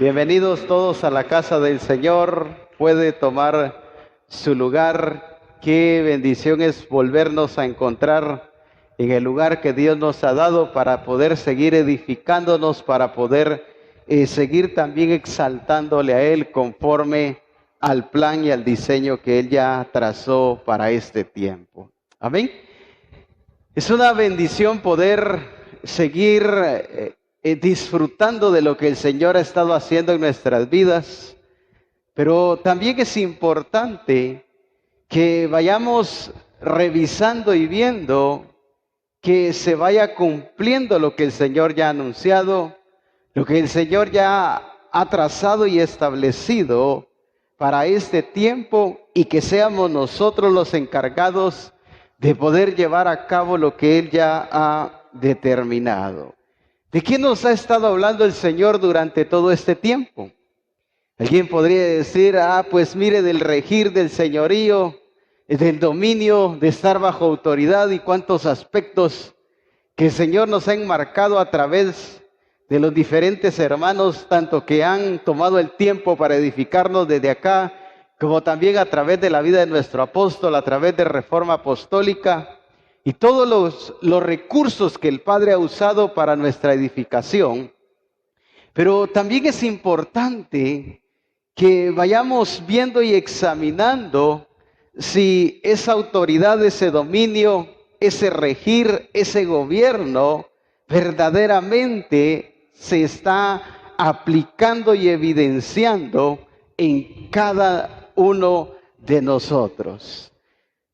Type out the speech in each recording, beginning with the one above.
Bienvenidos todos a la casa del Señor. Puede tomar su lugar. Qué bendición es volvernos a encontrar en el lugar que Dios nos ha dado para poder seguir edificándonos, para poder seguir también exaltándole a Él conforme al plan y al diseño que Él ya trazó para este tiempo. Amén. Es una bendición poder seguir disfrutando de lo que el Señor ha estado haciendo en nuestras vidas, pero también es importante que vayamos revisando y viendo que se vaya cumpliendo lo que el Señor ya ha anunciado, lo que el Señor ya ha trazado y establecido para este tiempo, y que seamos nosotros los encargados de poder llevar a cabo lo que Él ya ha determinado. ¿De qué nos ha estado hablando el Señor durante todo este tiempo? Alguien podría decir, pues mire, del regir, del señorío, del dominio, de estar bajo autoridad, y cuántos aspectos que el Señor nos ha enmarcado a través de los diferentes hermanos, tanto que han tomado el tiempo para edificarnos desde acá, como también a través de la vida de nuestro apóstol, a través de Reforma Apostólica, y todos los recursos que el Padre ha usado para nuestra edificación. Pero también es importante que vayamos viendo y examinando si esa autoridad, ese dominio, ese regir, ese gobierno, verdaderamente se está aplicando y evidenciando en cada uno de nosotros.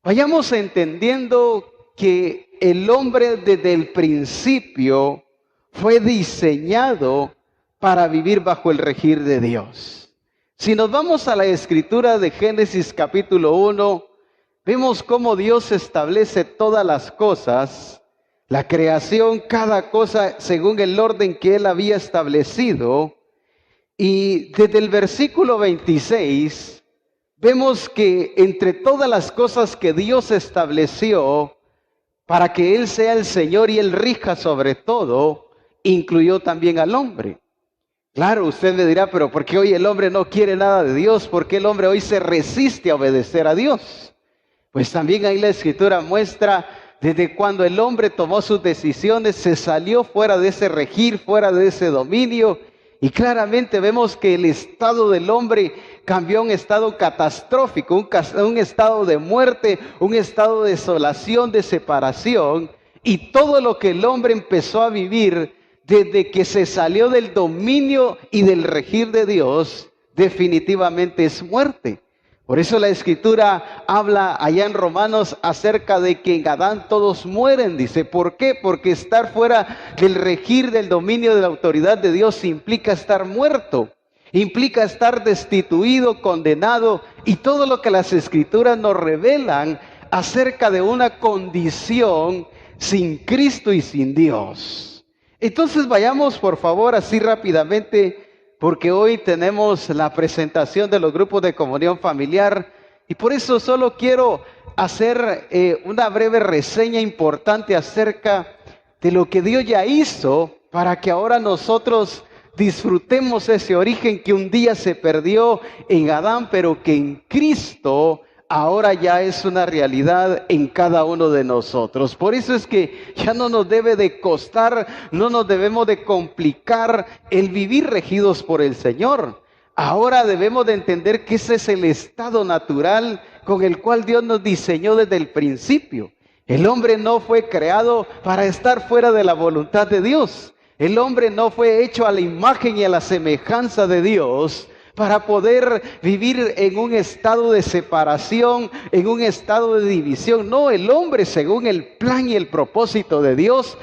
Vayamos entendiendo que el hombre desde el principio fue diseñado para vivir bajo el regir de Dios. Si nos vamos a la escritura de Génesis capítulo 1, vemos cómo Dios establece todas las cosas, la creación, cada cosa según el orden que Él había establecido. Y desde el versículo 26, vemos que entre todas las cosas que Dios estableció, para que Él sea el Señor y Él rija sobre todo, incluyó también al hombre. Claro, usted me dirá, pero ¿por qué hoy el hombre no quiere nada de Dios? ¿Por qué el hombre hoy se resiste a obedecer a Dios? Pues también ahí la Escritura muestra desde cuando el hombre tomó sus decisiones, se salió fuera de ese regir, fuera de ese dominio, y claramente vemos que el estado del hombre cambió a un estado catastrófico, un estado de muerte, un estado de desolación, de separación, y todo lo que el hombre empezó a vivir desde que se salió del dominio y del regir de Dios, definitivamente es muerte. Por eso la Escritura habla allá en Romanos acerca de que en Adán todos mueren, dice. ¿Por qué? Porque estar fuera del regir, del dominio, de la autoridad de Dios implica estar muerto, implica estar destituido, condenado, y todo lo que las Escrituras nos revelan acerca de una condición sin Cristo y sin Dios. Entonces vayamos por favor así rápidamente, porque hoy tenemos la presentación de los grupos de comunión familiar, y por eso solo quiero hacer una breve reseña importante acerca de lo que Dios ya hizo para que ahora nosotros disfrutemos ese origen que un día se perdió en Adán, pero que en Cristo ahora ya es una realidad en cada uno de nosotros. Por eso es que ya no nos debe de costar, no nos debemos de complicar el vivir regidos por el Señor. Ahora debemos de entender que ese es el estado natural con el cual Dios nos diseñó desde el principio. El hombre no fue creado para estar fuera de la voluntad de Dios. El hombre no fue hecho a la imagen y a la semejanza de Dios para poder vivir en un estado de separación, en un estado de división. No, el hombre, según el plan y el propósito de Dios,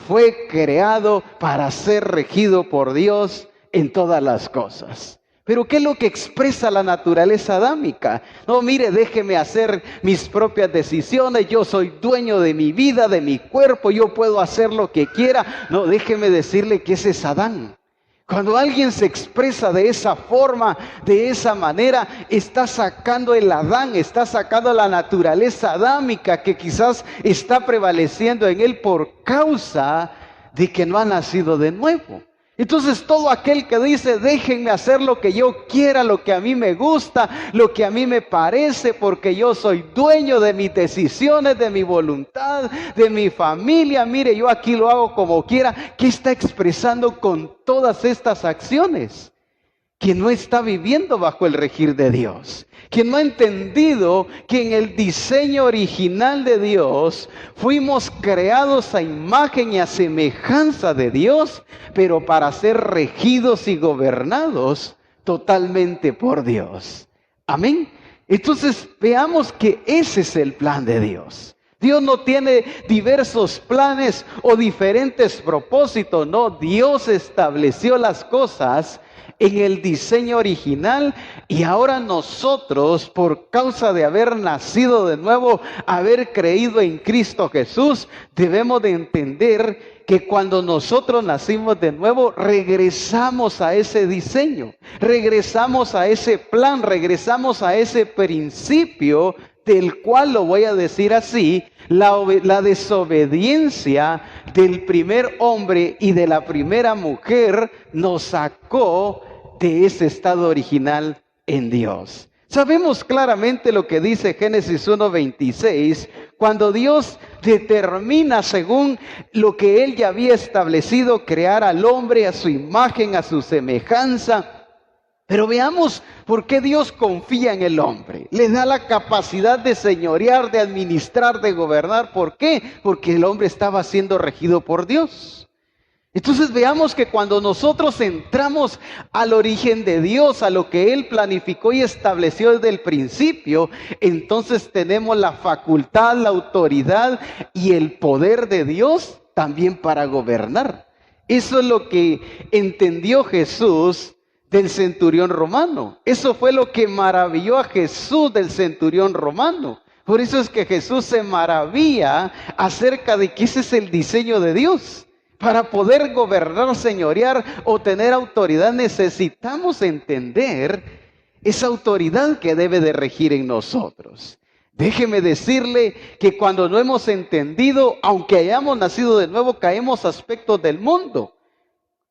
fue creado para ser regido por Dios en todas las cosas. Pero ¿qué es lo que expresa la naturaleza adámica? No, mire, déjeme hacer mis propias decisiones, yo soy dueño de mi vida, de mi cuerpo, yo puedo hacer lo que quiera. No, déjeme decirle que ese es Adán. Cuando alguien se expresa de esa forma, de esa manera, está sacando el Adán, está sacando la naturaleza adámica que quizás está prevaleciendo en él por causa de que no ha nacido de nuevo. Entonces todo aquel que dice, déjenme hacer lo que yo quiera, lo que a mí me gusta, lo que a mí me parece, porque yo soy dueño de mis decisiones, de mi voluntad, de mi familia, mire, yo aquí lo hago como quiera. ¿Qué está expresando con todas estas acciones? Que no está viviendo bajo el regir de Dios, que no ha entendido que en el diseño original de Dios fuimos creados a imagen y a semejanza de Dios, pero para ser regidos y gobernados totalmente por Dios. Amén. Entonces veamos que ese es el plan de Dios. Dios no tiene diversos planes o diferentes propósitos, no, Dios estableció las cosas en el diseño original y ahora nosotros, por causa de haber nacido de nuevo, haber creído en Cristo Jesús, debemos de entender que cuando nosotros nacimos de nuevo, regresamos a ese diseño, regresamos a ese plan, regresamos a ese principio del cual, lo voy a decir así, la desobediencia del primer hombre y de la primera mujer nos sacó de ese estado original en Dios. Sabemos claramente lo que dice Génesis 1:26, cuando Dios determina, según lo que Él ya había establecido, crear al hombre a su imagen, a su semejanza. Pero veamos por qué Dios confía en el hombre. Le da la capacidad de señorear, de administrar, de gobernar. ¿Por qué? Porque el hombre estaba siendo regido por Dios. Entonces veamos que cuando nosotros entramos al origen de Dios, a lo que Él planificó y estableció desde el principio, entonces tenemos la facultad, la autoridad y el poder de Dios también para gobernar. Eso es lo que entendió Jesús del centurión romano. Eso fue lo que maravilló a Jesús del centurión romano. Por eso es que Jesús se maravilla acerca de que ese es el diseño de Dios. Para poder gobernar, señorear o tener autoridad, necesitamos entender esa autoridad que debe de regir en nosotros. Déjeme decirle que cuando no hemos entendido, aunque hayamos nacido de nuevo, caemos a aspectos del mundo.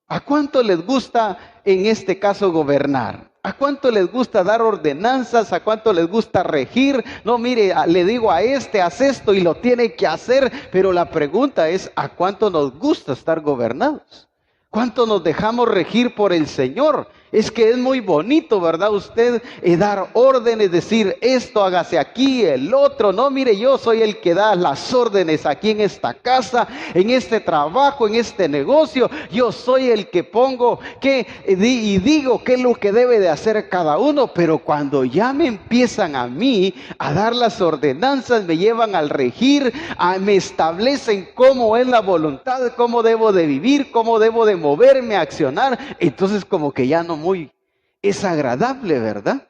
¿A cuánto les gusta en este caso gobernar? ¿A cuánto les gusta dar ordenanzas? ¿A cuánto les gusta regir? No, mire, le digo a este, haz esto y lo tiene que hacer. Pero la pregunta es, ¿a cuánto nos gusta estar gobernados? ¿Cuánto nos dejamos regir por el Señor? Es que es muy bonito, ¿verdad? Usted dar órdenes, decir esto, hágase aquí, el otro. No, mire, yo soy el que da las órdenes aquí en esta casa, en este trabajo, en este negocio. Yo soy el que pongo y digo qué es lo que debe de hacer cada uno. Pero cuando ya me empiezan a mí a dar las ordenanzas, me llevan al regir, me establecen cómo es la voluntad, cómo debo de vivir, cómo debo de moverme, accionar. Entonces como que ya no es agradable, ¿verdad?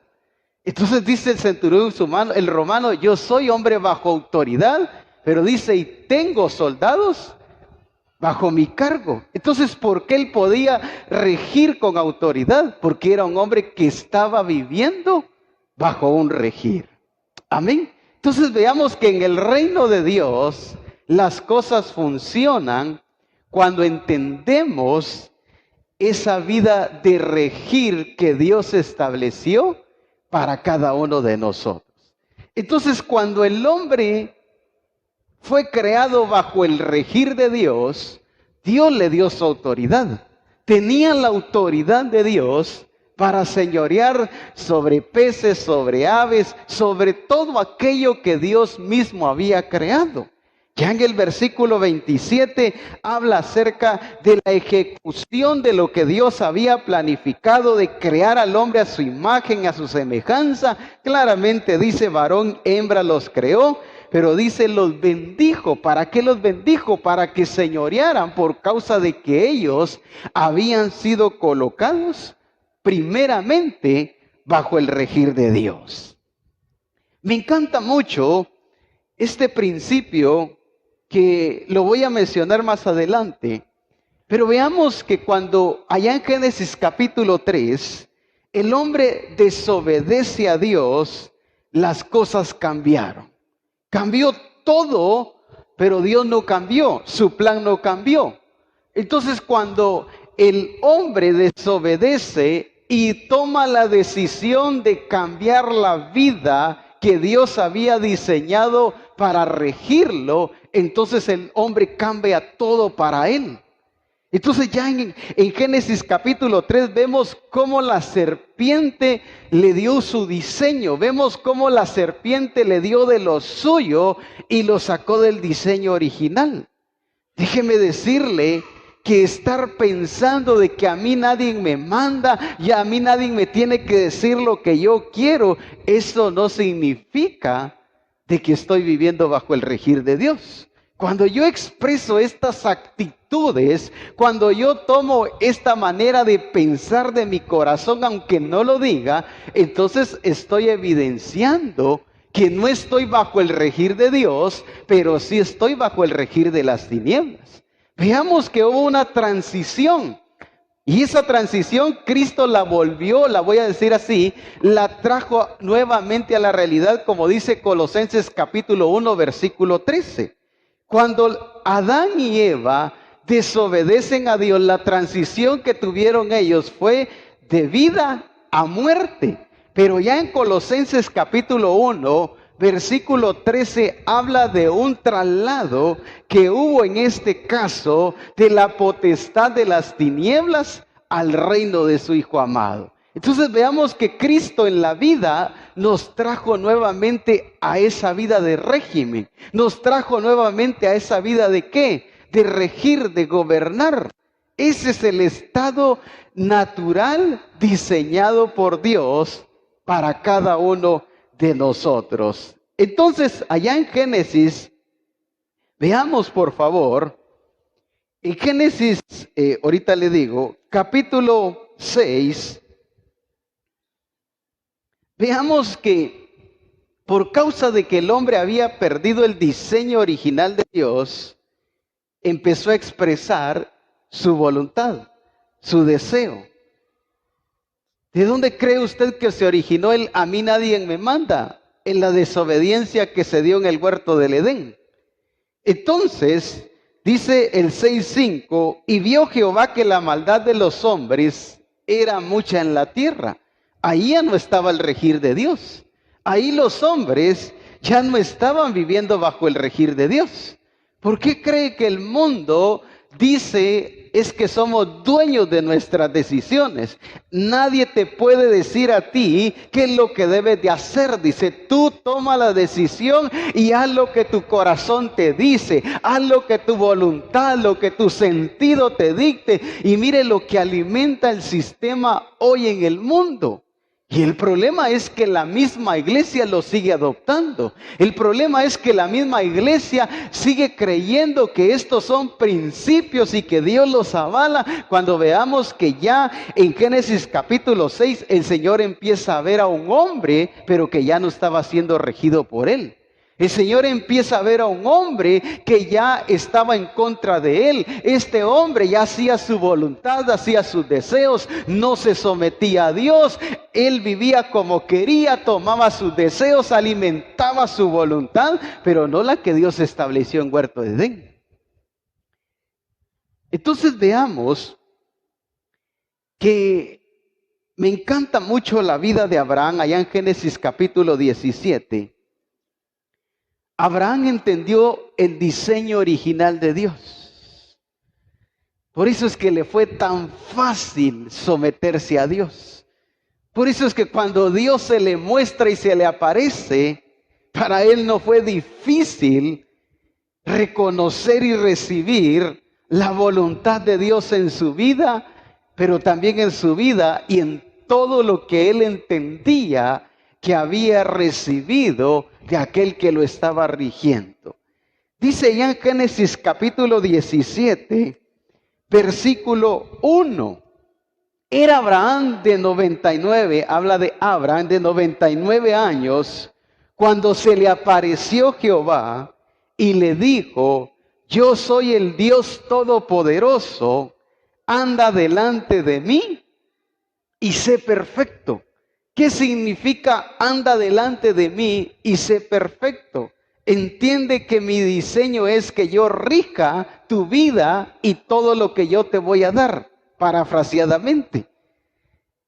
Entonces dice el centurión el romano, yo soy hombre bajo autoridad, pero dice, y tengo soldados bajo mi cargo. Entonces, ¿por qué él podía regir con autoridad? Porque era un hombre que estaba viviendo bajo un regir. Amén. Entonces veamos que en el reino de Dios las cosas funcionan cuando entendemos esa vida de regir que Dios estableció para cada uno de nosotros. Entonces, cuando el hombre fue creado bajo el regir de Dios, Dios le dio su autoridad. Tenía la autoridad de Dios para señorear sobre peces, sobre aves, sobre todo aquello que Dios mismo había creado. Ya en el versículo 27 habla acerca de la ejecución de lo que Dios había planificado de crear al hombre a su imagen, a su semejanza. Claramente dice varón, hembra los creó, pero dice los bendijo. ¿Para qué los bendijo? Para que señorearan por causa de que ellos habían sido colocados primeramente bajo el regir de Dios. Me encanta mucho este principio que lo voy a mencionar más adelante, pero veamos que cuando allá en Génesis capítulo 3, el hombre desobedece a Dios, las cosas cambiaron. Cambió todo, pero Dios no cambió, su plan no cambió. Entonces cuando el hombre desobedece y toma la decisión de cambiar la vida que Dios había diseñado para regirlo, entonces el hombre cambia todo para él. Entonces ya en Génesis capítulo 3 vemos cómo la serpiente le dio su diseño, vemos cómo la serpiente le dio de lo suyo y lo sacó del diseño original. Déjeme decirle que estar pensando de que a mí nadie me manda y a mí nadie me tiene que decir lo que yo quiero, eso no significa de que estoy viviendo bajo el regir de Dios. Cuando yo expreso estas actitudes, cuando yo tomo esta manera de pensar de mi corazón, aunque no lo diga, entonces estoy evidenciando que no estoy bajo el regir de Dios, pero sí estoy bajo el regir de las tinieblas. Veamos que hubo una transición. Y esa transición Cristo la volvió, la voy a decir así, la trajo nuevamente a la realidad, como dice Colosenses capítulo 1, versículo 13. Cuando Adán y Eva desobedecen a Dios, la transición que tuvieron ellos fue de vida a muerte. Pero ya en Colosenses capítulo 1, versículo 13, habla de un traslado que hubo en este caso de la potestad de las tinieblas al reino de su Hijo amado. Entonces veamos que Cristo en la vida nos trajo nuevamente a esa vida de régimen. Nos trajo nuevamente a esa vida de ¿qué? De regir, de gobernar. Ese es el estado natural diseñado por Dios para cada uno de nosotros. Entonces, allá en Génesis, veamos por favor, en Génesis, ahorita le digo, capítulo 6, veamos que por causa de que el hombre había perdido el diseño original de Dios, empezó a expresar su voluntad, su deseo. ¿De dónde cree usted que se originó el a mí nadie me manda? En la desobediencia que se dio en el huerto del Edén. Entonces, dice el 6:5, y vio Jehová que la maldad de los hombres era mucha en la tierra. Ahí ya no estaba el regir de Dios. Ahí los hombres ya no estaban viviendo bajo el regir de Dios. ¿Por qué cree que el mundo dice es que somos dueños de nuestras decisiones? Nadie te puede decir a ti qué es lo que debes de hacer. Dice, tú toma la decisión y haz lo que tu corazón te dice. Haz lo que tu voluntad, lo que tu sentido te dicte. Y mire lo que alimenta el sistema hoy en el mundo. Y el problema es que la misma iglesia lo sigue adoptando. El problema es que la misma iglesia sigue creyendo que estos son principios y que Dios los avala. Cuando veamos que ya en Génesis capítulo 6 el Señor empieza a ver a un hombre, pero que ya no estaba siendo regido por él. El Señor empieza a ver a un hombre que ya estaba en contra de él. Este hombre ya hacía su voluntad, hacía sus deseos, no se sometía a Dios. Él vivía como quería, tomaba sus deseos, alimentaba su voluntad, pero no la que Dios estableció en Huerto de Edén. Entonces veamos que me encanta mucho la vida de Abraham allá en Génesis capítulo 17. Abraham entendió el diseño original de Dios. Por eso es que le fue tan fácil someterse a Dios. Por eso es que cuando Dios se le muestra y se le aparece, para él no fue difícil reconocer y recibir la voluntad de Dios en su vida, pero también en su vida y en todo lo que él entendía que había recibido de aquel que lo estaba rigiendo. Dice ya en Génesis capítulo 17, versículo 1. Era Abraham de 99, habla de Abraham de 99 años, cuando se le apareció Jehová y le dijo, yo soy el Dios Todopoderoso, anda delante de mí y sé perfecto. ¿Qué significa anda delante de mí y sé perfecto? Entiende que mi diseño es que yo rija tu vida y todo lo que yo te voy a dar. parafraseadamente.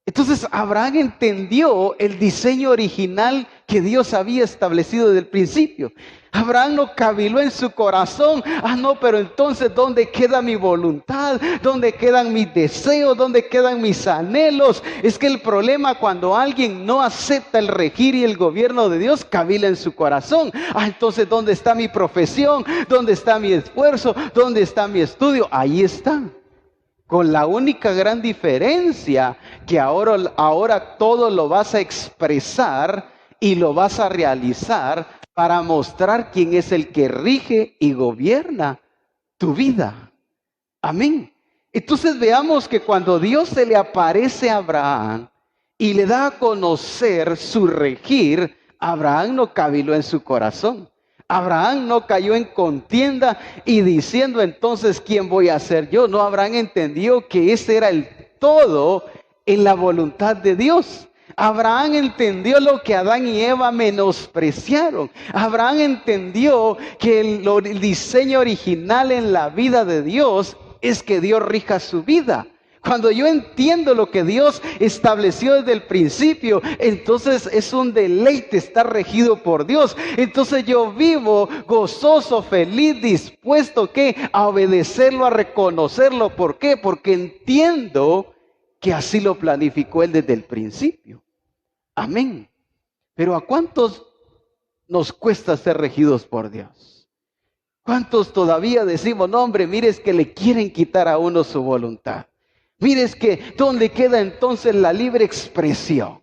Entonces Abraham entendió el diseño original que Dios había establecido desde el principio. Abraham no caviló en su corazón, no, pero entonces ¿dónde queda mi voluntad? ¿Dónde quedan mis deseos? ¿Dónde quedan mis anhelos? Es que el problema cuando alguien no acepta el regir y el gobierno de Dios, cavila en su corazón. Entonces ¿dónde está mi profesión? ¿Dónde está mi esfuerzo? ¿Dónde está mi estudio? Ahí está. Con la única gran diferencia que ahora todo lo vas a expresar y lo vas a realizar para mostrar quién es el que rige y gobierna tu vida. Amén. Entonces veamos que cuando Dios se le aparece a Abraham y le da a conocer su regir, Abraham no caviló en su corazón. Abraham no cayó en contienda y diciendo entonces ¿quién voy a ser yo? No, Abraham entendió que ese era el todo en la voluntad de Dios. Abraham entendió lo que Adán y Eva menospreciaron. Abraham entendió que el diseño original en la vida de Dios es que Dios rija su vida. Cuando yo entiendo lo que Dios estableció desde el principio, entonces es un deleite estar regido por Dios. Entonces yo vivo gozoso, feliz, dispuesto a obedecerlo, a reconocerlo. ¿Por qué? Porque entiendo que así lo planificó Él desde el principio. Amén. Pero ¿a cuántos nos cuesta ser regidos por Dios? ¿Cuántos todavía decimos, no hombre, mire es que le quieren quitar a uno su voluntad? Mire, es que ¿dónde queda entonces la libre expresión?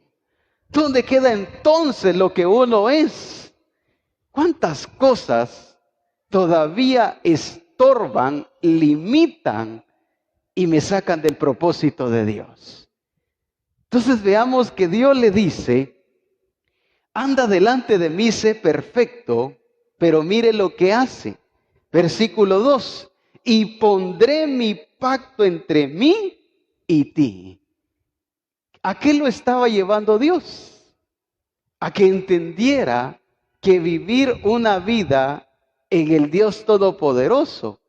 ¿Dónde queda entonces lo que uno es? ¿Cuántas cosas todavía estorban, limitan y me sacan del propósito de Dios? Entonces veamos que Dios le dice, anda delante de mí, sé perfecto, pero mire lo que hace. Versículo 2, y pondré mi pacto entre mí y ti. ¿A qué lo estaba llevando Dios? A que entendiera que vivir una vida en el Dios Todopoderoso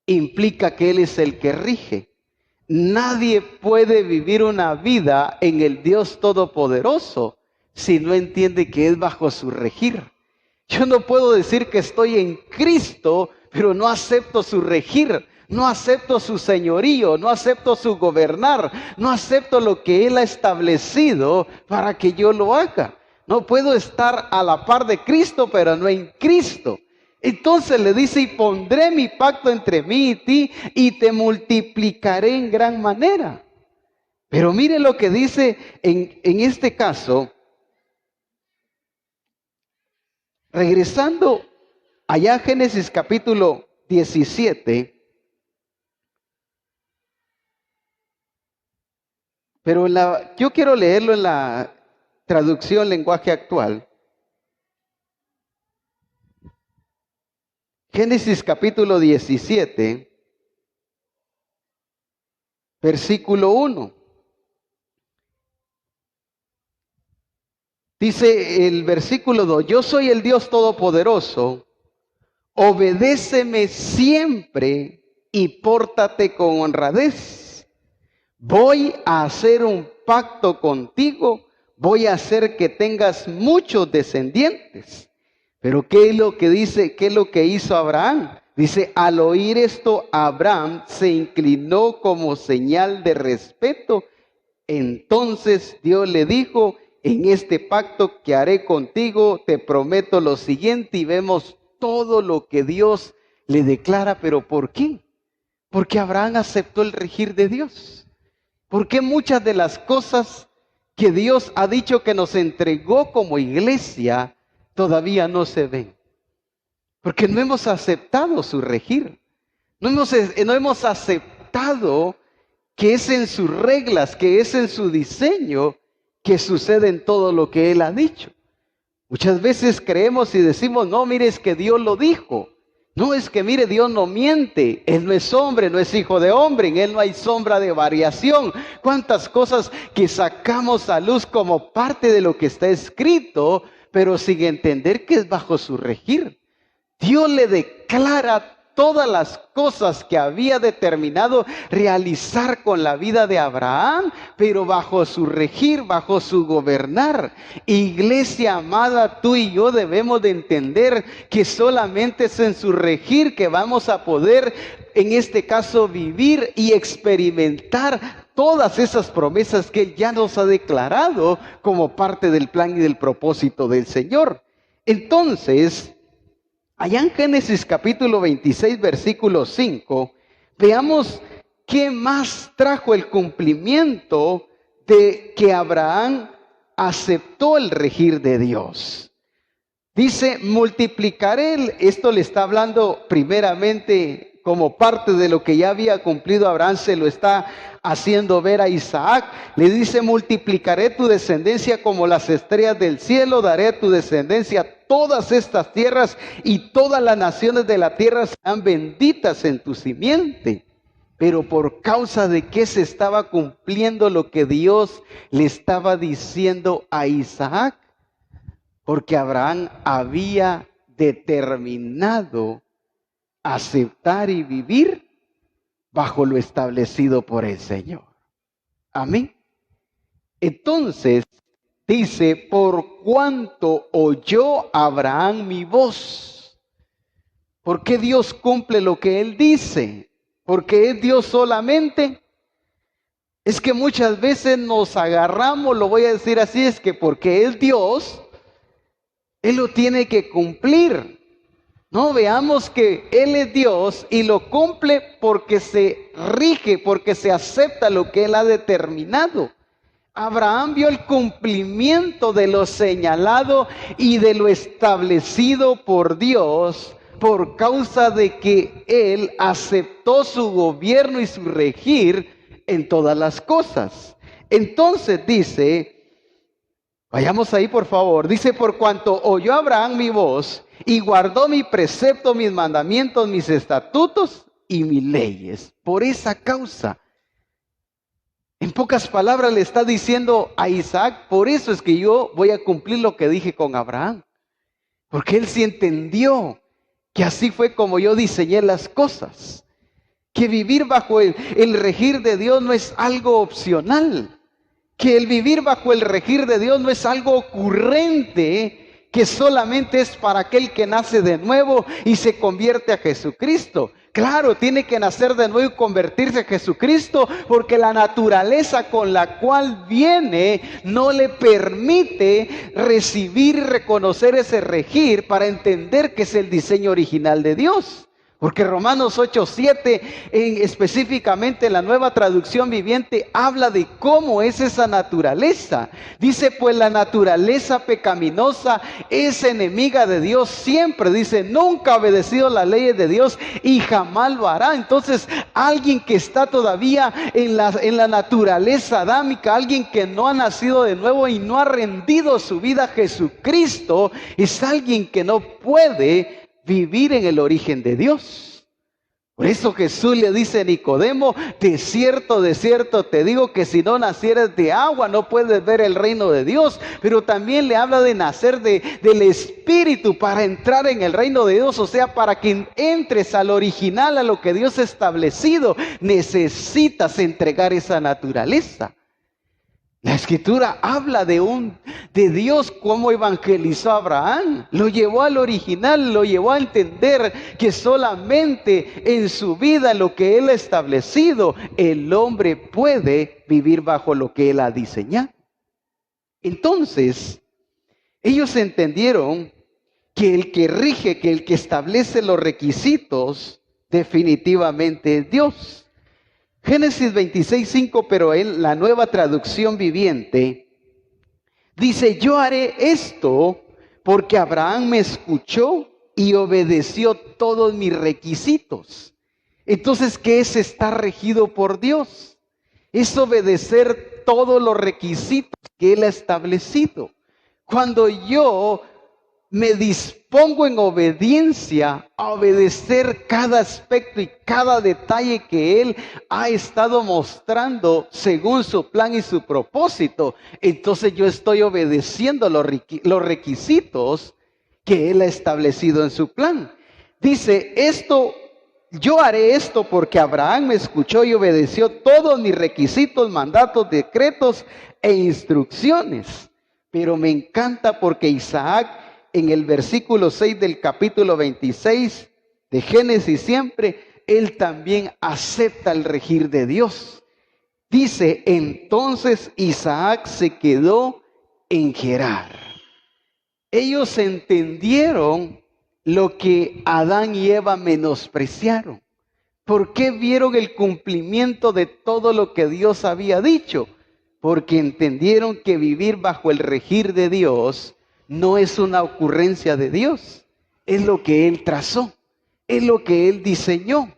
implica que Él es el que rige. Nadie puede vivir una vida en el Dios Todopoderoso si no entiende que es bajo su regir. Yo no puedo decir que estoy en Cristo, pero no acepto su regir. No acepto su señorío, no acepto su gobernar, no acepto lo que Él ha establecido para que yo lo haga. No puedo estar a la par de Cristo, pero no en Cristo. Entonces le dice, y pondré mi pacto entre mí y ti, y te multiplicaré en gran manera. Pero mire lo que dice en este caso, regresando allá a Génesis capítulo 17, pero yo quiero leerlo en la traducción lenguaje actual. Génesis capítulo 17, versículo 1. Dice el versículo 2, yo soy el Dios Todopoderoso, obedéceme siempre y pórtate con honradez. Voy a hacer un pacto contigo, voy a hacer que tengas muchos descendientes. Pero ¿qué es lo que dice? ¿Qué es lo que hizo Abraham? Dice, al oír esto, Abraham se inclinó como señal de respeto. Entonces Dios le dijo, en este pacto que haré contigo, te prometo lo siguiente. Y vemos todo lo que Dios le declara. ¿Pero por qué? Porque Abraham aceptó el regir de Dios. Porque muchas de las cosas que Dios ha dicho que nos entregó como iglesia todavía no se ven? Porque no hemos aceptado su regir. No hemos aceptado que es en sus reglas, que es en su diseño que sucede en todo lo que Él ha dicho. Muchas veces creemos y decimos, no, mire, es que Dios lo dijo. No, es que mire, Dios no miente. Él no es hombre, no es hijo de hombre. En Él no hay sombra de variación. Cuántas cosas que sacamos a luz como parte de lo que está escrito, pero sin entender que es bajo su regir. Dios le declara todas las cosas que había determinado realizar con la vida de Abraham, pero bajo su regir, bajo su gobernar. Iglesia amada, tú y yo debemos de entender que solamente es en su regir que vamos a poder, en este caso, vivir y experimentar todas esas promesas que Él ya nos ha declarado como parte del plan y del propósito del Señor. Entonces, allá en Génesis capítulo 26, versículo 5, veamos qué más trajo el cumplimiento de que Abraham aceptó el regir de Dios. Dice, multiplicaré, esto le está hablando primeramente como parte de lo que ya había cumplido Abraham, se lo está haciendo ver a Isaac. Le dice, multiplicaré tu descendencia como las estrellas del cielo, daré a tu descendencia todas estas tierras y todas las naciones de la tierra serán benditas en tu simiente. Pero por causa de que se estaba cumpliendo lo que Dios le estaba diciendo a Isaac, porque Abraham había determinado aceptar y vivir bajo lo establecido por el Señor. Amén. Entonces, dice, por cuanto oyó Abraham mi voz. ¿Por qué Dios cumple lo que Él dice? ¿Porque es Dios solamente? Es que muchas veces nos agarramos, lo voy a decir así, es que porque es Dios, Él lo tiene que cumplir. No, veamos que Él es Dios y lo cumple porque se rige, porque se acepta lo que Él ha determinado. Abraham vio el cumplimiento de lo señalado y de lo establecido por Dios por causa de que Él aceptó su gobierno y su regir en todas las cosas. Entonces dice, vayamos ahí por favor, dice, por cuanto oyó Abraham mi voz y guardó mi precepto, mis mandamientos, mis estatutos y mis leyes. Por esa causa. En pocas palabras le está diciendo a Isaac, por eso es que yo voy a cumplir lo que dije con Abraham. Porque él sí entendió que así fue como yo diseñé las cosas. Que vivir bajo el regir de Dios no es algo opcional. Que el vivir bajo el regir de Dios no es algo ocurrente, que solamente es para aquel que nace de nuevo y se convierte a Jesucristo. Claro, tiene que nacer de nuevo y convertirse a Jesucristo, porque la naturaleza con la cual viene no le permite recibir y reconocer ese regir para entender que es el diseño original de Dios. Porque Romanos 8:7, específicamente la Nueva Traducción Viviente, habla de cómo es esa naturaleza. Dice, pues la naturaleza pecaminosa es enemiga de Dios siempre. Dice, nunca ha obedecido las leyes de Dios y jamás lo hará. Entonces, alguien que está todavía en la naturaleza adámica, alguien que no ha nacido de nuevo y no ha rendido su vida a Jesucristo, es alguien que no puede vivir en el origen de Dios. Por eso Jesús le dice a Nicodemo, de cierto te digo que si no nacieres de agua no puedes ver el reino de Dios. Pero también le habla de nacer del Espíritu para entrar en el reino de Dios. O sea, para que entres al original, a lo que Dios ha establecido, necesitas entregar esa naturaleza. La Escritura habla de Dios como evangelizó a Abraham. Lo llevó al original, lo llevó a entender que solamente en su vida, lo que Él ha establecido, el hombre puede vivir bajo lo que Él ha diseñado. Entonces, ellos entendieron que el que rige, que el que establece los requisitos, definitivamente es Dios. Génesis 26:5, pero en la Nueva Traducción Viviente, dice, yo haré esto porque Abraham me escuchó y obedeció todos mis requisitos. Entonces, ¿qué es estar regido por Dios? Es obedecer todos los requisitos que Él ha establecido. Cuando yo me dispongo en obediencia a obedecer cada aspecto y cada detalle que Él ha estado mostrando según su plan y su propósito, entonces yo estoy obedeciendo los requisitos que Él ha establecido en su plan. Dice, esto yo haré esto porque Abraham me escuchó y obedeció todos mis requisitos, mandatos, decretos e instrucciones. Pero me encanta porque Isaac, en el versículo 6 del capítulo 26 de Génesis siempre, él también acepta el regir de Dios. Dice, entonces Isaac se quedó en Gerar. Ellos entendieron lo que Adán y Eva menospreciaron. ¿Por qué vieron el cumplimiento de todo lo que Dios había dicho? Porque entendieron que vivir bajo el regir de Dios no es una ocurrencia de Dios, es lo que Él trazó, es lo que Él diseñó.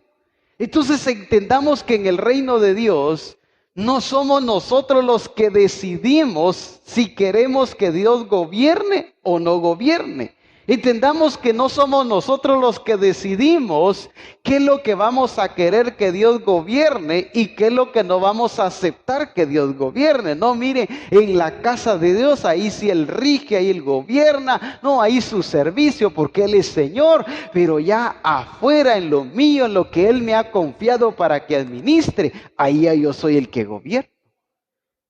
Entonces entendamos que en el reino de Dios no somos nosotros los que decidimos si queremos que Dios gobierne o no gobierne. Entendamos que no somos nosotros los que decidimos qué es lo que vamos a querer que Dios gobierne y qué es lo que no vamos a aceptar que Dios gobierne. No, mire, en la casa de Dios, ahí sí Él rige, ahí Él gobierna, no, ahí su servicio porque Él es Señor, pero ya afuera en lo mío, en lo que Él me ha confiado para que administre, ahí ya yo soy el que gobierna.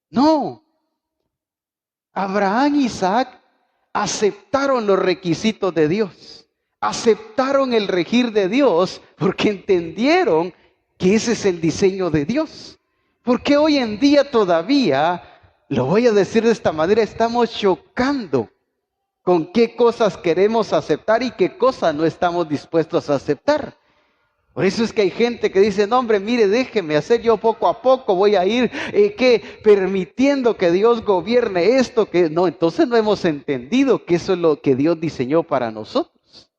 No, Abraham y Isaac aceptaron los requisitos de Dios, aceptaron el regir de Dios porque entendieron que ese es el diseño de Dios. Porque hoy en día todavía, lo voy a decir de esta manera, estamos chocando con qué cosas queremos aceptar y qué cosas no estamos dispuestos a aceptar. Por eso es que hay gente que dice, no hombre, mire, déjeme hacer yo poco a poco, voy a ir permitiendo que Dios gobierne esto, que no, entonces no hemos entendido que eso es lo que Dios diseñó para nosotros.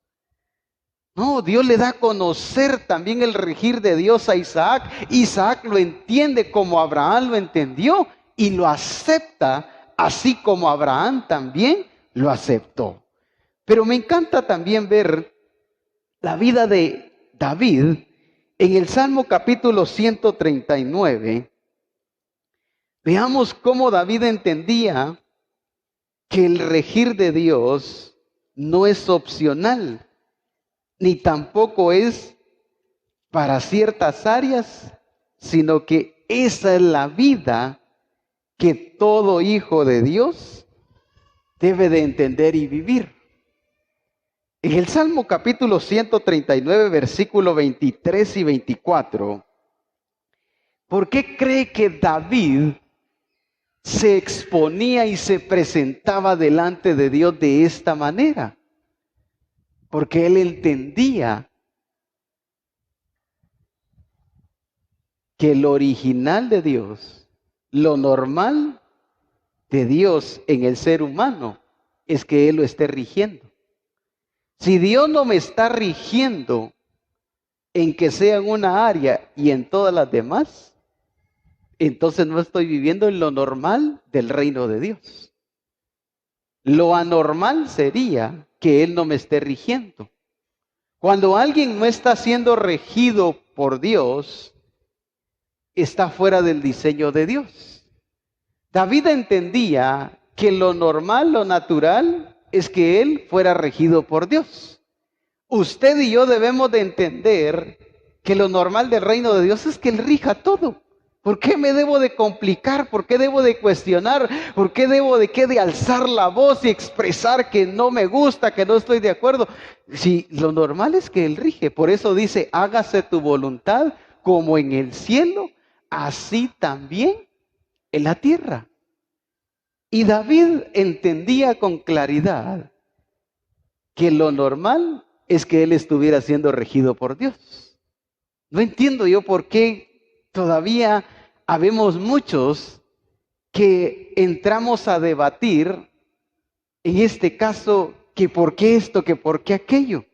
No, Dios le da a conocer también el regir de Dios a Isaac. Isaac lo entiende como Abraham lo entendió y lo acepta, así como Abraham también lo aceptó. Pero me encanta también ver la vida de David, en el Salmo capítulo 139, veamos cómo David entendía que el regir de Dios no es opcional, ni tampoco es para ciertas áreas, sino que esa es la vida que todo hijo de Dios debe de entender y vivir. En el Salmo capítulo 139, versículo 23 y 24, ¿por qué cree que David se exponía y se presentaba delante de Dios de esta manera? Porque él entendía que el original de Dios, lo normal de Dios en el ser humano, es que Él lo esté rigiendo. Si Dios no me está rigiendo en que sea en una área y en todas las demás, entonces no estoy viviendo en lo normal del reino de Dios. Lo anormal sería que Él no me esté rigiendo. Cuando alguien no está siendo regido por Dios, está fuera del diseño de Dios. David entendía que lo normal, lo natural, es que él fuera regido por Dios. Usted y yo debemos de entender que lo normal del reino de Dios es que Él rija todo. ¿Por qué me debo de complicar? ¿Por qué debo de cuestionar? ¿Por qué debo de alzar la voz y expresar que no me gusta, que no estoy de acuerdo? Si lo normal es que Él rige. Por eso dice, hágase tu voluntad como en el cielo, así también en la tierra. Y David entendía con claridad que lo normal es que él estuviera siendo regido por Dios. No entiendo yo por qué todavía habemos muchos que entramos a debatir, en este caso, que por qué esto, que por qué aquello.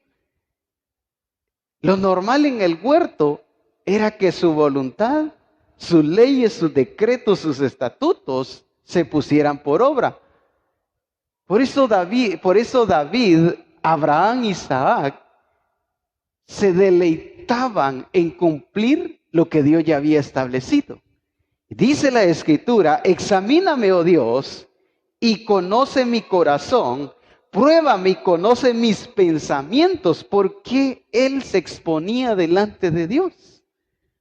Lo normal en el huerto era que su voluntad, sus leyes, sus decretos, sus estatutos se pusieran por obra. Por eso David, Abraham y Isaac se deleitaban en cumplir lo que Dios ya había establecido. Dice la Escritura, examíname, oh Dios, y conoce mi corazón, pruébame y conoce mis pensamientos. ¿Por qué él se exponía delante de Dios?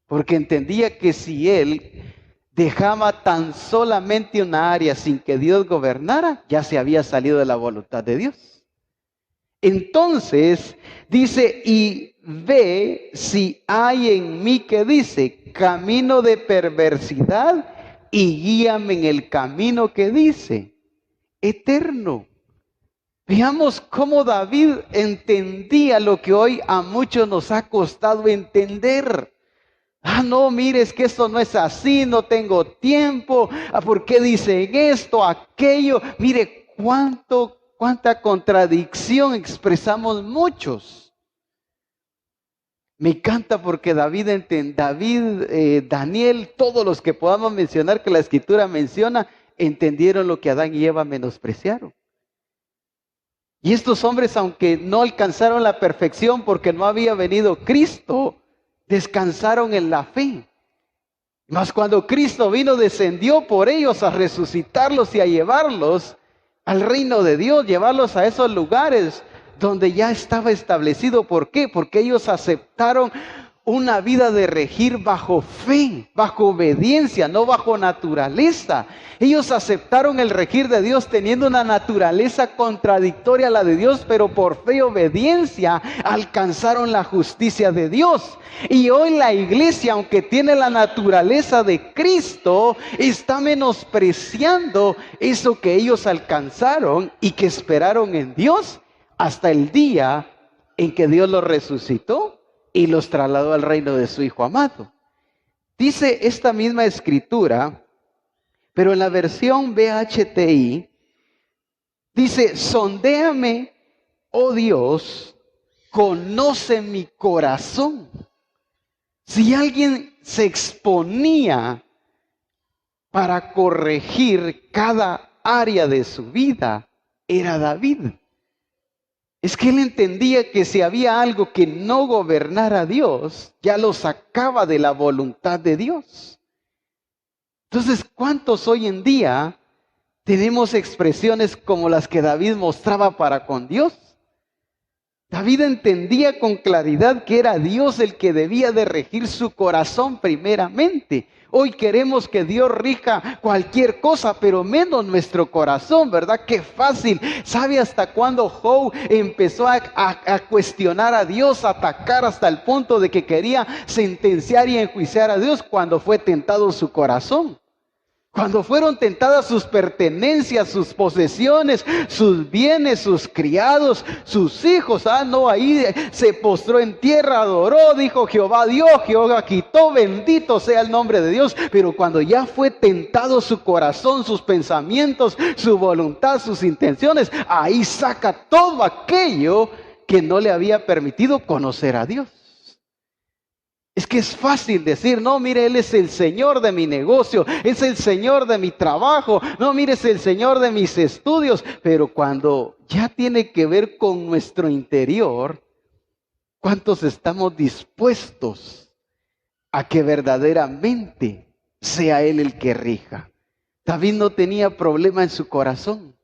Porque entendía que si él dejaba tan solamente una área sin que Dios gobernara, ya se había salido de la voluntad de Dios. Entonces dice, y ve si hay en mí, que dice, camino de perversidad, y guíame en el camino que dice, eterno. Veamos cómo David entendía lo que hoy a muchos nos ha costado entender. No, mire, es que esto no es así, no tengo tiempo. ¿Por qué dicen esto, aquello? Mire, cuánta contradicción expresamos muchos. Me encanta porque Daniel, todos los que podamos mencionar que la Escritura menciona, entendieron lo que Adán y Eva menospreciaron. Y estos hombres, aunque no alcanzaron la perfección porque no había venido Cristo, descansaron en la fe. Mas cuando Cristo vino, descendió por ellos a resucitarlos y a llevarlos al reino de Dios, llevarlos a esos lugares donde ya estaba establecido. ¿Por qué? Porque ellos aceptaron una vida de regir bajo fe, bajo obediencia, no bajo naturaleza. Ellos aceptaron el regir de Dios teniendo una naturaleza contradictoria a la de Dios, pero por fe y obediencia alcanzaron la justicia de Dios. Y hoy la iglesia, aunque tiene la naturaleza de Cristo, está menospreciando eso que ellos alcanzaron y que esperaron en Dios hasta el día en que Dios los resucitó y los trasladó al reino de su Hijo amado. Dice esta misma escritura, pero en la versión BHTI, dice, sondéame, oh Dios, conoce mi corazón. Si alguien se exponía para corregir cada área de su vida, era David. Es que él entendía que si había algo que no gobernara a Dios, ya lo sacaba de la voluntad de Dios. Entonces, ¿cuántos hoy en día tenemos expresiones como las que David mostraba para con Dios? David entendía con claridad que era Dios el que debía de regir su corazón primeramente. Hoy queremos que Dios rija cualquier cosa, pero menos nuestro corazón, ¿verdad? Qué fácil. ¿Sabe hasta cuándo Job empezó a cuestionar a Dios, a atacar hasta el punto de que quería sentenciar y enjuiciar a Dios? Cuando fue tentado su corazón. Cuando fueron tentadas sus pertenencias, sus posesiones, sus bienes, sus criados, sus hijos. Ahí se postró en tierra, adoró, dijo Jehová dio, Jehová quitó, bendito sea el nombre de Dios. Pero cuando ya fue tentado su corazón, sus pensamientos, su voluntad, sus intenciones, ahí saca todo aquello que no le había permitido conocer a Dios. Es que es fácil decir, no, mire, Él es el Señor de mi negocio, es el Señor de mi trabajo, no, mire, es el Señor de mis estudios. Pero cuando ya tiene que ver con nuestro interior, ¿cuántos estamos dispuestos a que verdaderamente sea Él el que rija? David no tenía problema en su corazón.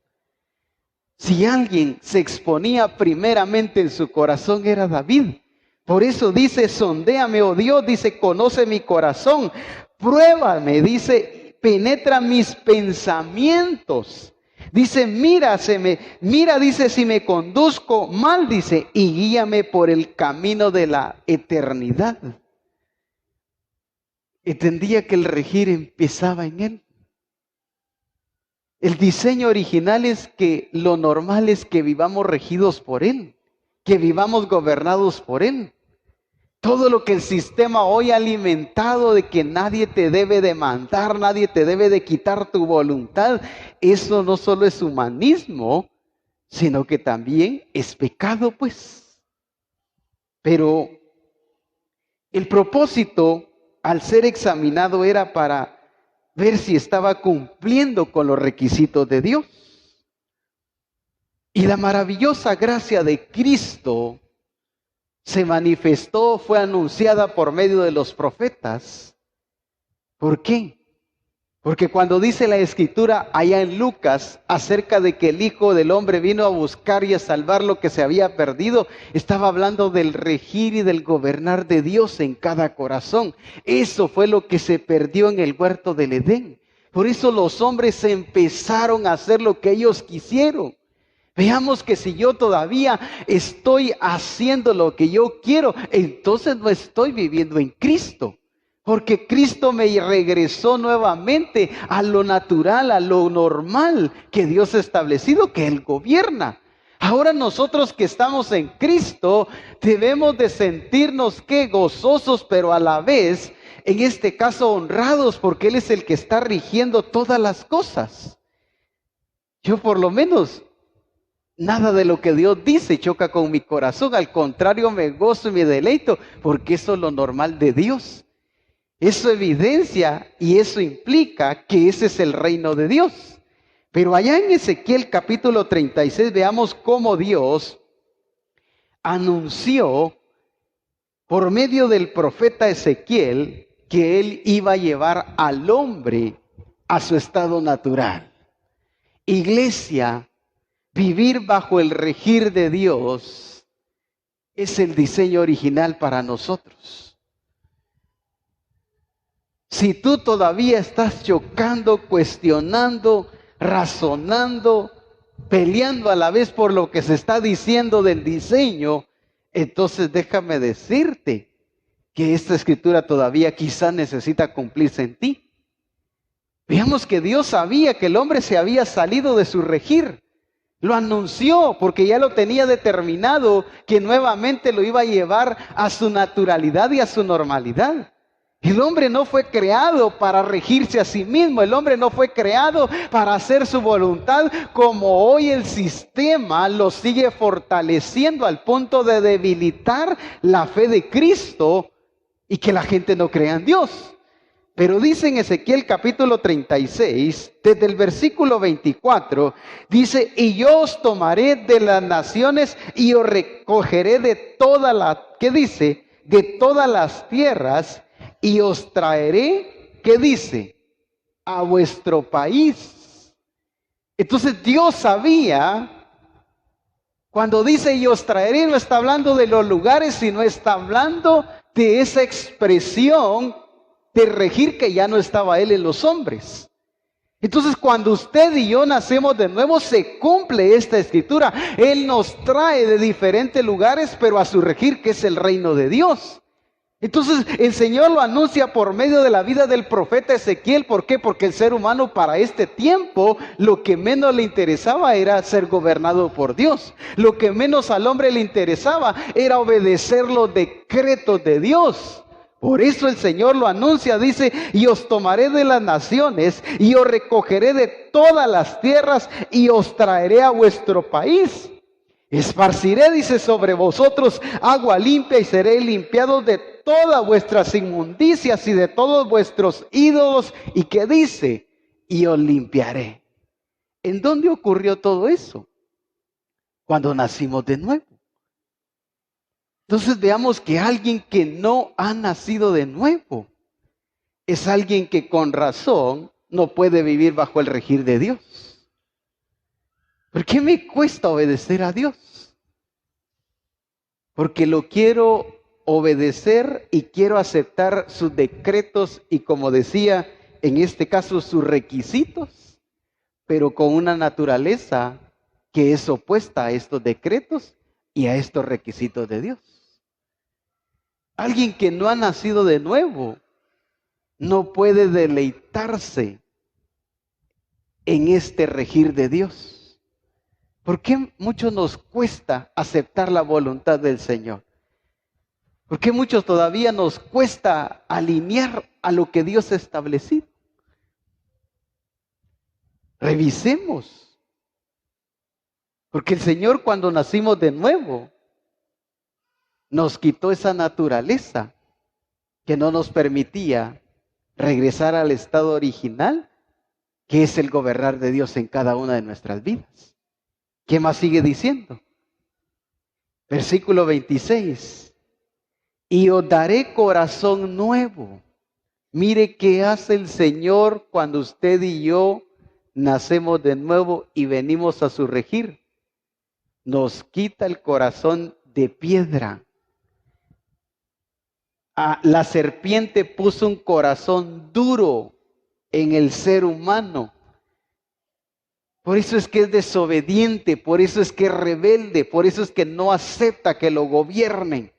Si alguien se exponía primeramente en su corazón, era David. Por eso dice, sondéame, oh Dios, dice, conoce mi corazón, pruébame, dice, penetra mis pensamientos. Dice, mira, dice, si me conduzco mal, dice, y guíame por el camino de la eternidad. Entendía que el regir empezaba en él. El diseño original es que lo normal es que vivamos regidos por él, que vivamos gobernados por él. Todo lo que el sistema hoy ha alimentado de que nadie te debe de mandar, nadie te debe de quitar tu voluntad, eso no solo es humanismo, sino que también es pecado, pues. Pero el propósito al ser examinado era para ver si estaba cumpliendo con los requisitos de Dios. Y la maravillosa gracia de Cristo se manifestó, fue anunciada por medio de los profetas. ¿Por qué? Porque cuando dice la Escritura allá en Lucas acerca de que el Hijo del Hombre vino a buscar y a salvar lo que se había perdido, estaba hablando del regir y del gobernar de Dios en cada corazón. Eso fue lo que se perdió en el huerto del Edén. Por eso los hombres empezaron a hacer lo que ellos quisieron. Veamos que si yo todavía estoy haciendo lo que yo quiero, entonces no estoy viviendo en Cristo. Porque Cristo me regresó nuevamente a lo natural, a lo normal que Dios ha establecido, que Él gobierna. Ahora nosotros que estamos en Cristo debemos de sentirnos que gozosos, pero a la vez, en este caso honrados, porque Él es el que está rigiendo todas las cosas. Yo por lo menos, nada de lo que Dios dice choca con mi corazón. Al contrario, me gozo y me deleito, porque eso es lo normal de Dios. Eso evidencia y eso implica que ese es el reino de Dios. Pero allá en Ezequiel capítulo 36 veamos cómo Dios anunció por medio del profeta Ezequiel que él iba a llevar al hombre a su estado natural. Iglesia, vivir bajo el regir de Dios es el diseño original para nosotros. Si tú todavía estás chocando, cuestionando, razonando, peleando a la vez por lo que se está diciendo del diseño, entonces déjame decirte que esta escritura todavía quizá necesita cumplirse en ti. Veamos que Dios sabía que el hombre se había salido de su regir. Lo anunció porque ya lo tenía determinado que nuevamente lo iba a llevar a su naturalidad y a su normalidad. El hombre no fue creado para regirse a sí mismo. El hombre no fue creado para hacer su voluntad, como hoy el sistema lo sigue fortaleciendo al punto de debilitar la fe de Cristo y que la gente no crea en Dios. Pero dice en Ezequiel capítulo 36, desde el versículo 24, dice: y yo os tomaré de las naciones y os recogeré de toda la, ¿qué dice? De todas las tierras. Y os traeré, ¿qué dice? A vuestro país. Entonces Dios sabía, cuando dice y os traeré, no está hablando de los lugares, sino está hablando de esa expresión de regir que ya no estaba Él en los hombres. Entonces cuando usted y yo nacemos de nuevo, se cumple esta escritura. Él nos trae de diferentes lugares, pero a su regir, que es el reino de Dios. Entonces el Señor lo anuncia por medio de la vida del profeta Ezequiel. ¿Por qué? Porque el ser humano para este tiempo lo que menos le interesaba era ser gobernado por Dios. Lo que menos al hombre le interesaba era obedecer los decretos de Dios. Por eso el Señor lo anuncia, dice: y os tomaré de las naciones y os recogeré de todas las tierras y os traeré a vuestro país. Esparciré, dice, sobre vosotros agua limpia y seré limpiado de todas vuestras inmundicias y de todos vuestros ídolos. ¿Y qué dice? Y os limpiaré. ¿En dónde ocurrió todo eso? Cuando nacimos de nuevo. Entonces veamos que alguien que no ha nacido de nuevo es alguien que con razón no puede vivir bajo el regir de Dios. ¿Por qué me cuesta obedecer a Dios? Porque lo quiero obedecer y quiero aceptar sus decretos y, como decía, en este caso sus requisitos, pero con una naturaleza que es opuesta a estos decretos y a estos requisitos de Dios. Alguien que no ha nacido de nuevo no puede deleitarse en este regir de Dios. ¿Por qué mucho nos cuesta aceptar la voluntad del Señor? ¿Por qué muchos todavía nos cuesta alinear a lo que Dios ha establecido? Revisemos. Porque el Señor, cuando nacimos de nuevo, nos quitó esa naturaleza que no nos permitía regresar al estado original, que es el gobernar de Dios en cada una de nuestras vidas. ¿Qué más sigue diciendo? Versículo 26. Y os daré corazón nuevo. Mire qué hace el Señor cuando usted y yo nacemos de nuevo y venimos a su regir. Nos quita el corazón de piedra. La serpiente puso un corazón duro en el ser humano. Por eso es que es desobediente, por eso es que es rebelde, por eso es que no acepta que lo gobiernen.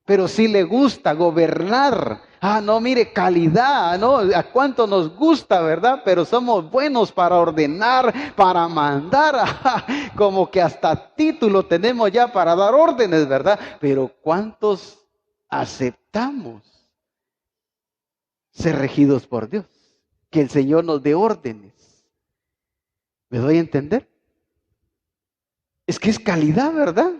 Pero sí le gusta gobernar. No, mire, calidad, ¿no? ¿A cuánto nos gusta, verdad? Pero somos buenos para ordenar, para mandar. Como que hasta título tenemos ya para dar órdenes, ¿verdad? Pero ¿cuántos aceptamos ser regidos por Dios? Que el Señor nos dé órdenes. ¿Me doy a entender? Es que es calidad, ¿verdad?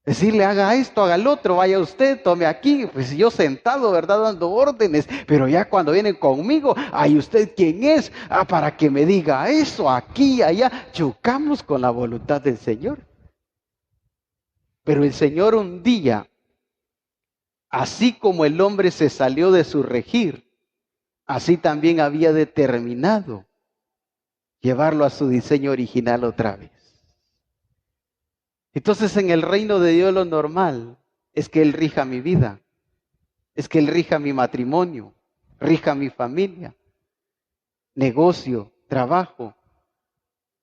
Decirle, haga esto, haga el otro, vaya usted, tome aquí. Pues yo sentado, ¿verdad? Dando órdenes. Pero ya cuando vienen conmigo, ¿ay usted quién es? Para que me diga eso, aquí, allá. Chocamos con la voluntad del Señor. Pero el Señor un día, así como el hombre se salió de su regir, así también había determinado llevarlo a su diseño original otra vez. Entonces en el reino de Dios lo normal es que Él rija mi vida, es que Él rija mi matrimonio, rija mi familia, negocio, trabajo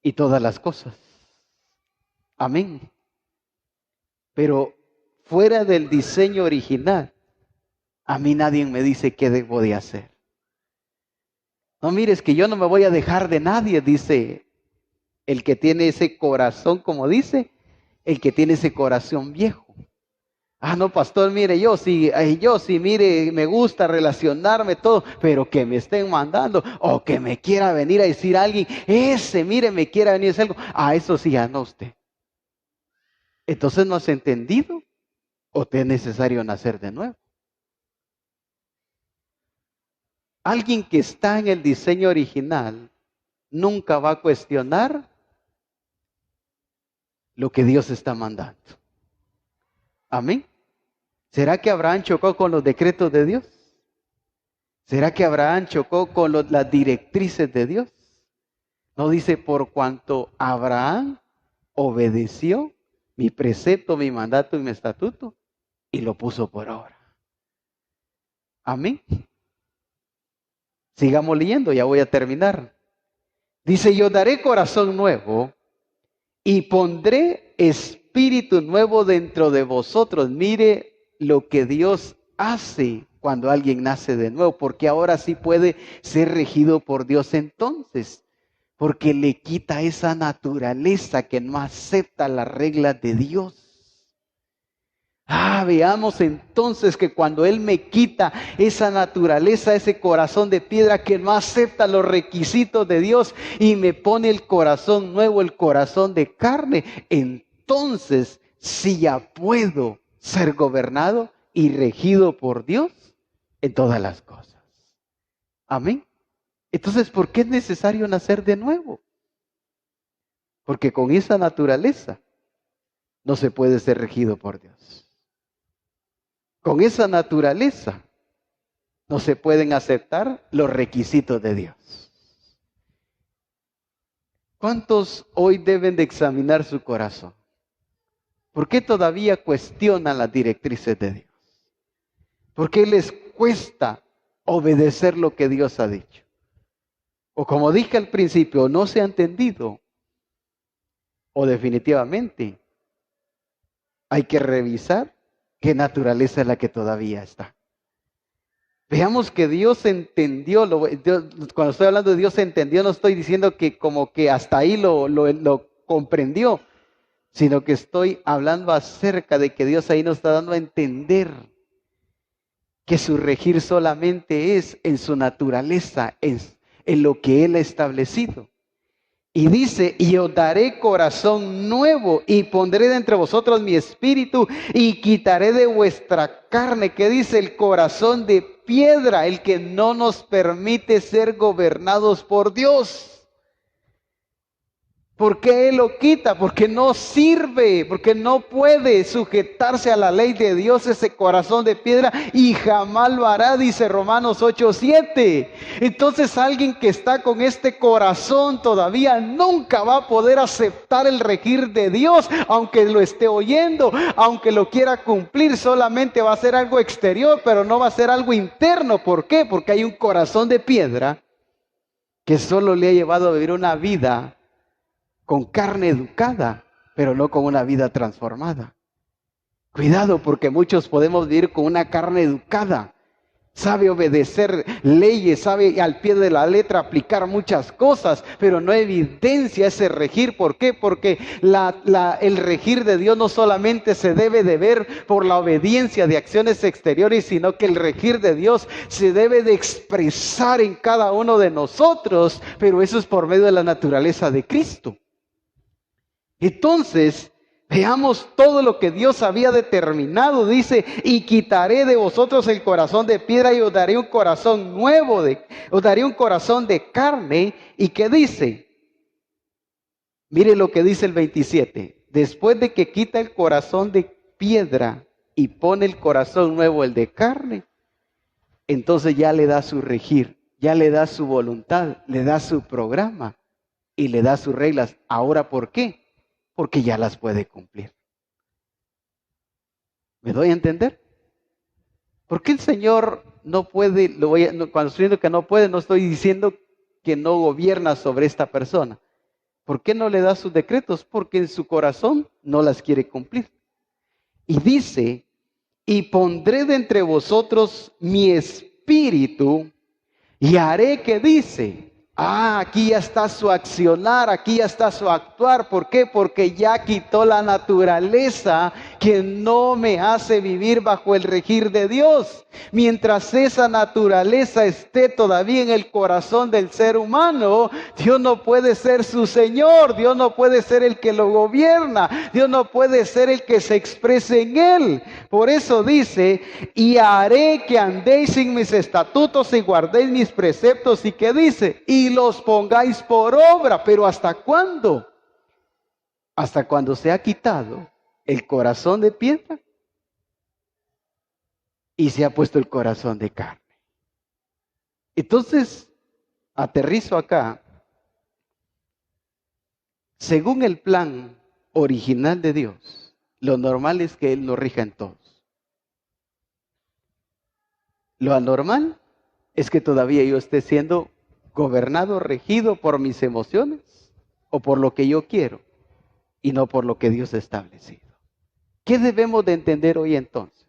y todas las cosas. Amén. Pero fuera del diseño original, a mí nadie me dice qué debo de hacer. No, mire, es que yo no me voy a dejar de nadie, dice el que tiene ese corazón, como dice, el que tiene ese corazón viejo. No, pastor, mire, yo sí, mire, me gusta relacionarme todo, pero que me estén mandando o que me quiera venir a decir alguien, mire, me quiera venir a decir algo. Eso sí, ya no usted. Entonces no has entendido o te es necesario nacer de nuevo. Alguien que está en el diseño original nunca va a cuestionar lo que Dios está mandando. Amén. ¿Será que Abraham chocó con los decretos de Dios? ¿Será que Abraham chocó con las directrices de Dios? No dice, por cuanto Abraham obedeció mi precepto, mi mandato y mi estatuto y lo puso por obra. Amén. Sigamos leyendo, ya voy a terminar. Dice, yo daré corazón nuevo y pondré espíritu nuevo dentro de vosotros. Mire lo que Dios hace cuando alguien nace de nuevo, porque ahora sí puede ser regido por Dios entonces, porque le quita esa naturaleza que no acepta las reglas de Dios. Veamos entonces que cuando Él me quita esa naturaleza, ese corazón de piedra que no acepta los requisitos de Dios y me pone el corazón nuevo, el corazón de carne, entonces sí ya puedo ser gobernado y regido por Dios en todas las cosas. Amén. Entonces, ¿por qué es necesario nacer de nuevo? Porque con esa naturaleza no se puede ser regido por Dios. Con esa naturaleza no se pueden aceptar los requisitos de Dios. ¿Cuántos hoy deben de examinar su corazón? ¿Por qué todavía cuestionan las directrices de Dios? ¿Por qué les cuesta obedecer lo que Dios ha dicho? O como dije al principio, no se ha entendido. O definitivamente hay que revisar qué naturaleza es la que todavía está. Veamos que Dios entendió, cuando estoy hablando de Dios entendió, no estoy diciendo que como que hasta ahí lo comprendió, sino que estoy hablando acerca de que Dios ahí nos está dando a entender que su regir solamente es en su naturaleza, en lo que Él ha establecido. Y dice, y os daré corazón nuevo y pondré de entre vosotros mi espíritu y quitaré de vuestra carne, que dice el corazón de piedra, el que no nos permite ser gobernados por Dios. ¿Por qué Él lo quita? Porque no sirve, porque no puede sujetarse a la ley de Dios ese corazón de piedra y jamás lo hará, dice Romanos 8:7. Entonces alguien que está con este corazón todavía nunca va a poder aceptar el regir de Dios, aunque lo esté oyendo, aunque lo quiera cumplir, solamente va a ser algo exterior, pero no va a ser algo interno. ¿Por qué? Porque hay un corazón de piedra que solo le ha llevado a vivir una vida con carne educada, pero no con una vida transformada. Cuidado, porque muchos podemos vivir con una carne educada. Sabe obedecer leyes, sabe al pie de la letra aplicar muchas cosas, pero no evidencia ese regir. ¿Por qué? Porque el regir de Dios no solamente se debe de ver por la obediencia de acciones exteriores, sino que el regir de Dios se debe de expresar en cada uno de nosotros, pero eso es por medio de la naturaleza de Cristo. Entonces, veamos todo lo que Dios había determinado. Dice, y quitaré de vosotros el corazón de piedra y os daré un corazón nuevo, os daré un corazón de carne. ¿Y qué dice? Mire lo que dice el 27. Después de que quita el corazón de piedra y pone el corazón nuevo, el de carne, entonces ya le da su regir, ya le da su voluntad, le da su programa y le da sus reglas. ¿Ahora por qué? Porque ya las puede cumplir. ¿Me doy a entender? ¿Por qué el Señor no puede? Cuando estoy diciendo que no puede, no estoy diciendo que no gobierna sobre esta persona. ¿Por qué no le da sus decretos? Porque en su corazón no las quiere cumplir. Y dice, y pondré de entre vosotros mi espíritu y haré que dice. Aquí ya está su accionar, aquí ya está su actuar. ¿Por qué? Porque ya quitó la naturaleza que no me hace vivir bajo el regir de Dios. Mientras esa naturaleza esté todavía en el corazón del ser humano, Dios no puede ser su Señor, Dios no puede ser el que lo gobierna, Dios no puede ser el que se exprese en él. Por eso dice, y haré que andéis en mis estatutos y guardéis mis preceptos. ¿Y qué dice? Y los pongáis por obra. ¿Pero hasta cuándo? Hasta cuando se ha quitado el corazón de piedra y se ha puesto el corazón de carne. Entonces, aterrizo acá. Según el plan original de Dios, lo normal es que Él nos rija en todos. Lo anormal es que todavía yo esté siendo gobernado, regido por mis emociones o por lo que yo quiero y no por lo que Dios ha establecido. ¿Qué debemos de entender hoy entonces?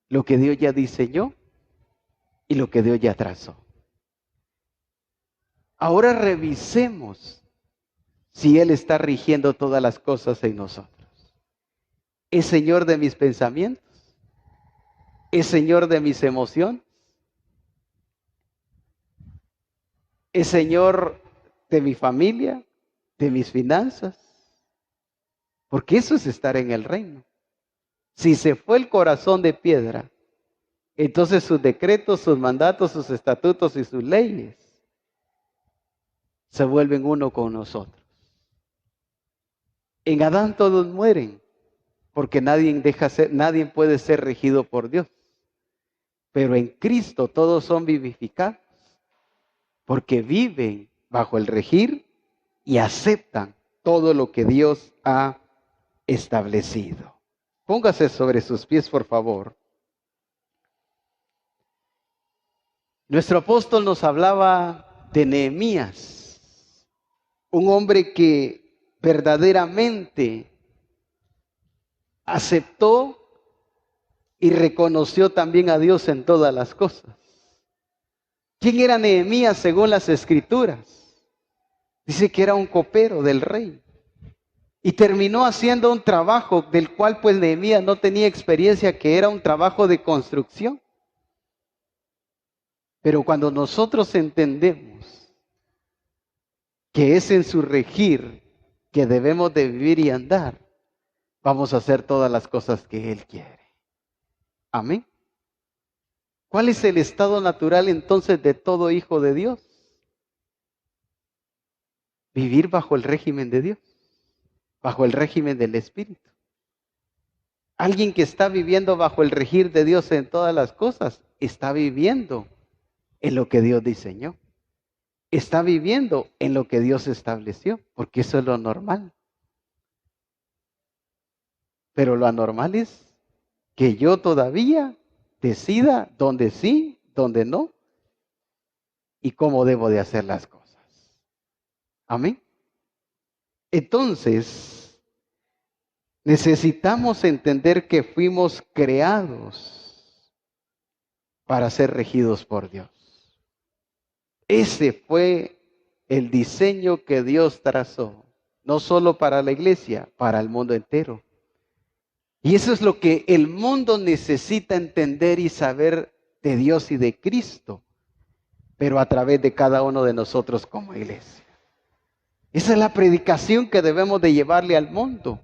Lo que Dios ya diseñó y lo que Dios ya trazó. Ahora revisemos si Él está rigiendo todas las cosas en nosotros. ¿Es Señor de mis pensamientos? ¿Es Señor de mis emociones? ¿Es Señor de mi familia? ¿De mis finanzas? Porque eso es estar en el reino. Si se fue el corazón de piedra, entonces sus decretos, sus mandatos, sus estatutos y sus leyes se vuelven uno con nosotros. En Adán todos mueren, porque nadie puede ser regido por Dios. Pero en Cristo todos son vivificados, porque viven bajo el regir y aceptan todo lo que Dios ha establecido. Póngase sobre sus pies, por favor. Nuestro apóstol nos hablaba de Nehemías, un hombre que verdaderamente aceptó y reconoció también a Dios en todas las cosas. ¿Quién era Nehemías según las Escrituras? Dice que era un copero del rey. Y terminó haciendo un trabajo del cual pues Nehemías no tenía experiencia, que era un trabajo de construcción. Pero cuando nosotros entendemos que es en su regir que debemos de vivir y andar, vamos a hacer todas las cosas que Él quiere. Amén. ¿Cuál es el estado natural entonces de todo hijo de Dios? vivir bajo el régimen de Dios, bajo el régimen del Espíritu. Alguien que está viviendo bajo el regir de Dios en todas las cosas, está viviendo en lo que Dios diseñó. Está viviendo en lo que Dios estableció, porque eso es lo normal. Pero lo anormal es que yo todavía decida dónde sí, dónde no, y cómo debo de hacer las cosas. Amén. Entonces, necesitamos entender que fuimos creados para ser regidos por Dios. Ese fue el diseño que Dios trazó, no solo para la iglesia, para el mundo entero. Y eso es lo que el mundo necesita entender y saber de Dios y de Cristo, pero a través de cada uno de nosotros como iglesia. Esa es la predicación que debemos de llevarle al mundo.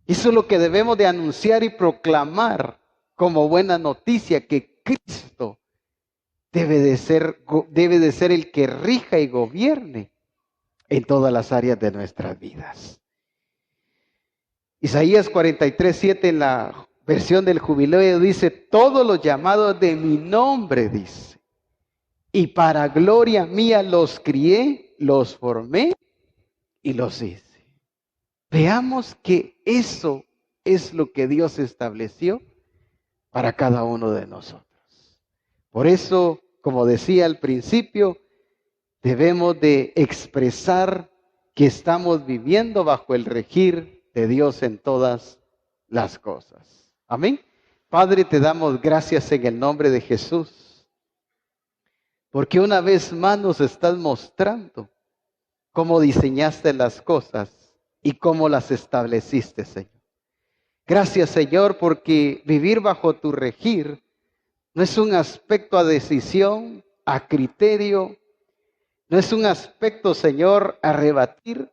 Eso es lo que debemos de anunciar y proclamar como buena noticia, que Cristo debe de ser el que rija y gobierne en todas las áreas de nuestras vidas. Isaías 43:7 en la versión del Jubileo dice: todos los llamados de mi nombre, dice, y para gloria mía los crié, los formé y los hice. Veamos que eso es lo que Dios estableció para cada uno de nosotros. Por eso, como decía al principio, debemos de expresar que estamos viviendo bajo el regir de Dios en todas las cosas. Amén. Padre, te damos gracias en el nombre de Jesús, porque una vez más nos estás mostrando cómo diseñaste las cosas y cómo las estableciste, Señor. Gracias, Señor, porque vivir bajo tu regir no es un aspecto a decisión, a criterio, no es un aspecto, Señor, a rebatir,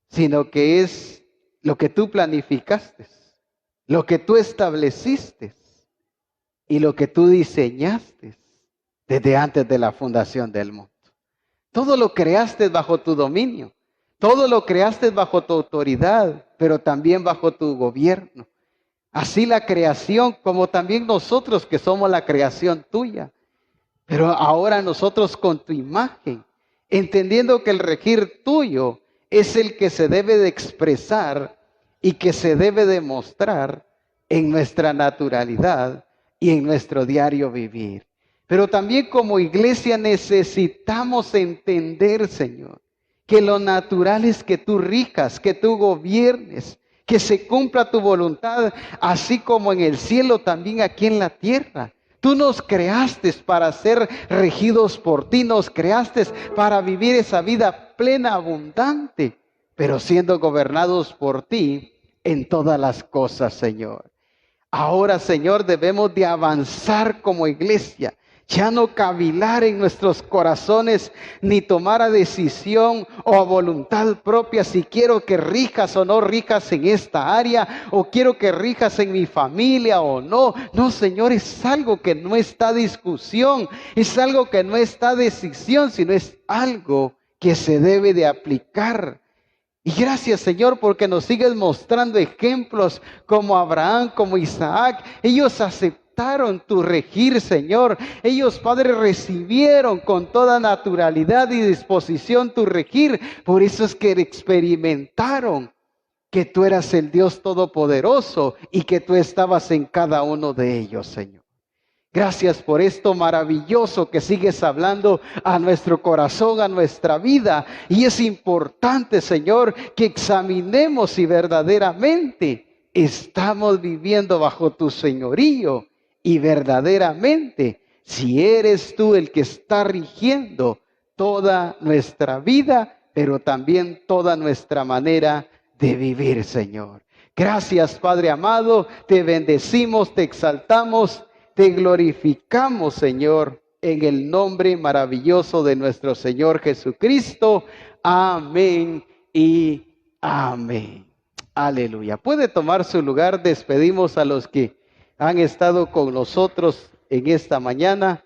sino que es lo que tú planificaste, lo que tú estableciste y lo que tú diseñaste desde antes de la fundación del mundo. Todo lo creaste bajo tu dominio, todo lo creaste bajo tu autoridad, pero también bajo tu gobierno. Así la creación, como también nosotros que somos la creación tuya. Pero ahora nosotros con tu imagen, entendiendo que el regir tuyo es el que se debe de expresar y que se debe de mostrar en nuestra naturalidad y en nuestro diario vivir. Pero también como iglesia necesitamos entender, Señor, que lo natural es que tú rijas, que tú gobiernes, que se cumpla tu voluntad, así como en el cielo, también aquí en la tierra. Tú nos creaste para ser regidos por ti, nos creaste para vivir esa vida plena, abundante, pero siendo gobernados por ti en todas las cosas, Señor. Ahora, Señor, debemos de avanzar como iglesia. Ya no cavilar en nuestros corazones, ni tomar a decisión o a voluntad propia si quiero que rijas o no rijas en esta área, o quiero que rijas en mi familia o no. No, Señor, es algo que no está discusión, es algo que no está decisión, sino es algo que se debe de aplicar. Y gracias, Señor, porque nos sigues mostrando ejemplos como Abraham, como Isaac. Ellos aceptaron tu regir, Señor. Ellos, Padre, recibieron con toda naturalidad y disposición tu regir. Por eso es que experimentaron que tú eras el Dios Todopoderoso y que tú estabas en cada uno de ellos, Señor. Gracias por esto maravilloso que sigues hablando a nuestro corazón, a nuestra vida. Y es importante, Señor, que examinemos si verdaderamente estamos viviendo bajo tu señorío. Y verdaderamente, si eres tú el que está rigiendo toda nuestra vida, pero también toda nuestra manera de vivir, Señor. Gracias, Padre amado, te bendecimos, te exaltamos, te glorificamos, Señor, en el nombre maravilloso de nuestro Señor Jesucristo. Amén y amén. Aleluya. Puede tomar su lugar. Despedimos a los que han estado con nosotros en esta mañana.